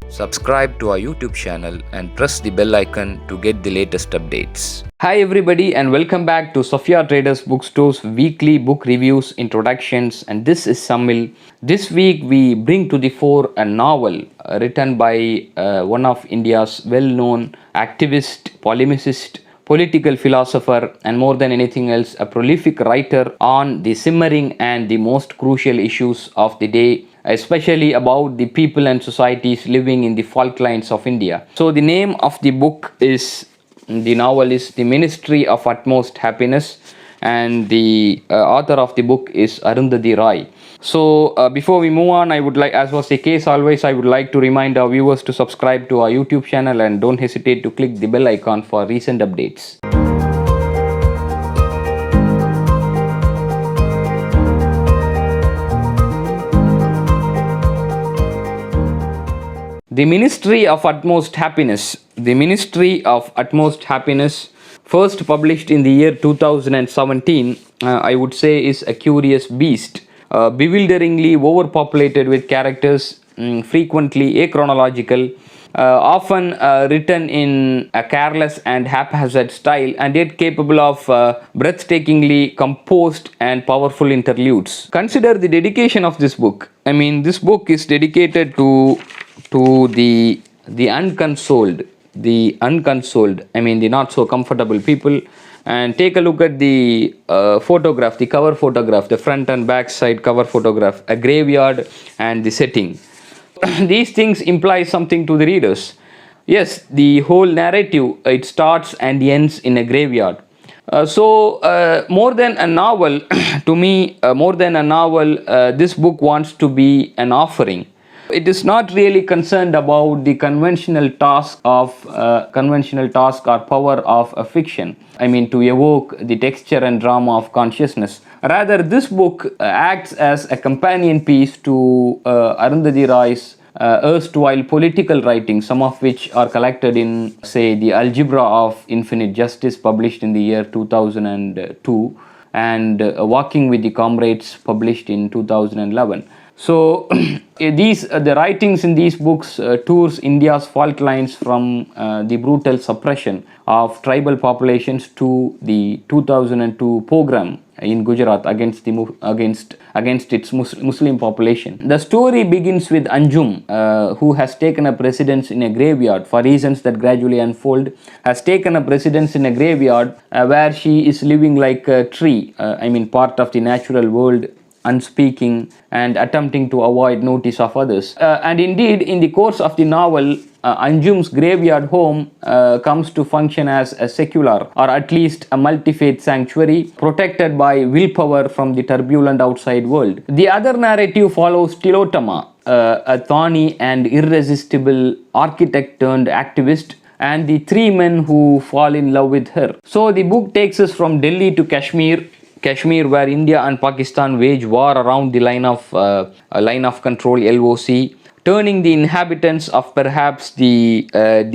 Subscribe to our YouTube channel and press the bell icon to get the latest updates. Hi everybody and welcome back to Sophia Traders Bookstore's weekly book reviews introductions, and this is Samil. This week we bring to the fore a novel written by one of India's well-known activist, polemicist, political philosopher, and more than anything else, a prolific writer on the simmering and the most crucial issues of the day, especially about the people and societies living in the Falklands of India. So, the name of the book is the novel is The Ministry of Utmost Happiness, and the author of the book is Arundhati Roy. So before we move on, I would like, as was the case always, I would like to remind our viewers to subscribe to our YouTube channel and don't hesitate to click the bell icon for recent updates. The Ministry of Utmost Happiness. The Ministry of Utmost Happiness, first published in the year 2017, I would say is a curious beast. Bewilderingly overpopulated with characters, frequently achronological, often written in a careless and haphazard style, and yet capable of breathtakingly composed and powerful interludes. Consider the dedication of this book. I mean, this book is dedicated to the unconsoled, I mean the not so comfortable people. And take a look at the photograph, the cover photograph, the front and back side cover photograph, a graveyard and the setting. These things imply something to the readers. Yes, the whole narrative, it starts and ends in a graveyard. More than a novel, to me, more than a novel, this book wants to be an offering. It is not really concerned about the conventional task or power of a fiction. I mean, to evoke the texture and drama of consciousness. Rather, this book acts as a companion piece to Arundhati Roy's erstwhile political writings, some of which are collected in, say, The Algebra of Infinite Justice, published in the year 2002, and Walking with the Comrades, published in 2011. So the writings in these books tours India's Falklands from the brutal suppression of tribal populations to the 2002 pogrom in Gujarat against its Muslim population. The story begins with Anjum, who has taken up residence in a graveyard for reasons that gradually unfold. Has taken up residence in a graveyard where she is living like a tree. Part of the natural world, unspeaking and attempting to avoid notice of others. And indeed, in the course of the novel, Anjum's graveyard home comes to function as a secular, or at least a multi-faith sanctuary, protected by willpower from the turbulent outside world. The other narrative follows Tilotama, a thorny and irresistible architect turned activist, and the three men who fall in love with her. So the book takes us from Delhi to Kashmir, where India and Pakistan wage war around the line of control (LOC), turning the inhabitants of perhaps the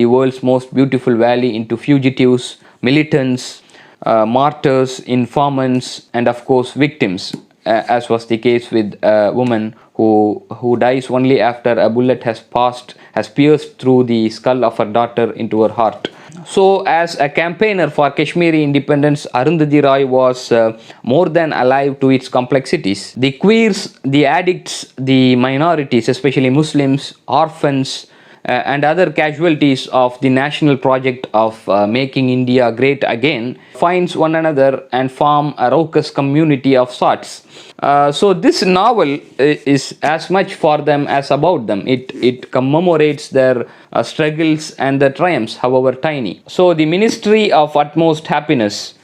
world's most beautiful valley into fugitives, militants, martyrs, informants, and of course victims, as was the case with a woman who dies only after a bullet has pierced through the skull of her daughter into her heart. So, as a campaigner for Kashmiri independence, Arundhati Roy was more than alive to its complexities. The queers, the addicts, the minorities, especially Muslims, orphans, and other casualties of the national project of making India great again, finds one another and form a raucous community of sorts. So this novel is as much for them as about them. It commemorates their struggles and their triumphs, however tiny. So the Ministry of Utmost Happiness.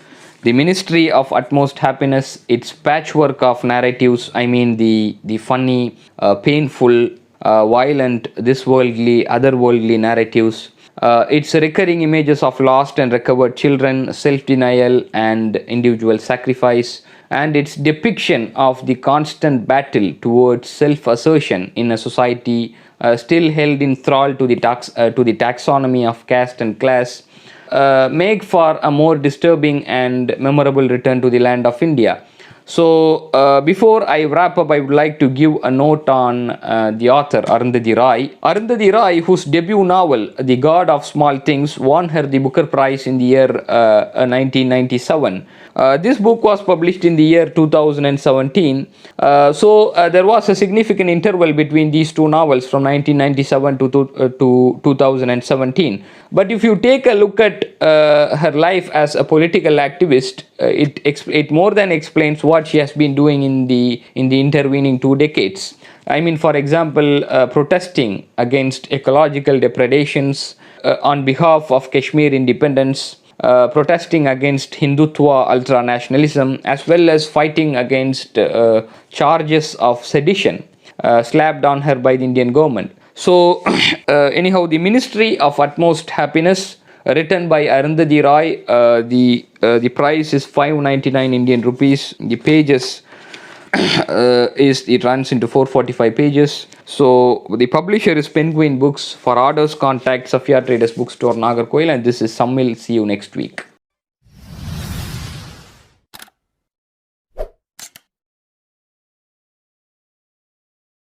The Ministry of Utmost Happiness, its patchwork of narratives, the funny, painful, violent, this-worldly, otherworldly narratives. Its recurring images of lost and recovered children, self-denial and individual sacrifice, and its depiction of the constant battle towards self-assertion in a society still held in thrall to the taxonomy of caste and class, make for a more disturbing and memorable return to the land of India. So, before I wrap up, I would like to give a note on the author Arundhati Roy. Arundhati Roy, whose debut novel, The God of Small Things, won her the Booker Prize in the year 1997. This book was published in the year 2017. There was a significant interval between these two novels from 1997 to 2017. But if you take a look at her life as a political activist, it more than explains what she has been doing in the intervening 2 decades. I mean, for example, protesting against ecological depredations on behalf of Kashmir independence, protesting against Hindutva ultranationalism, as well as fighting against charges of sedition slapped on her by the Indian government. So, anyhow, The Ministry of Utmost Happiness, written by Arundhati Roy. The price is 599 Indian rupees. The pages it runs into 445 pages. So the publisher is Penguin Books. For orders, contact Safia Traders Bookstore, Nagarkoil, and this is Sammil. See you next week.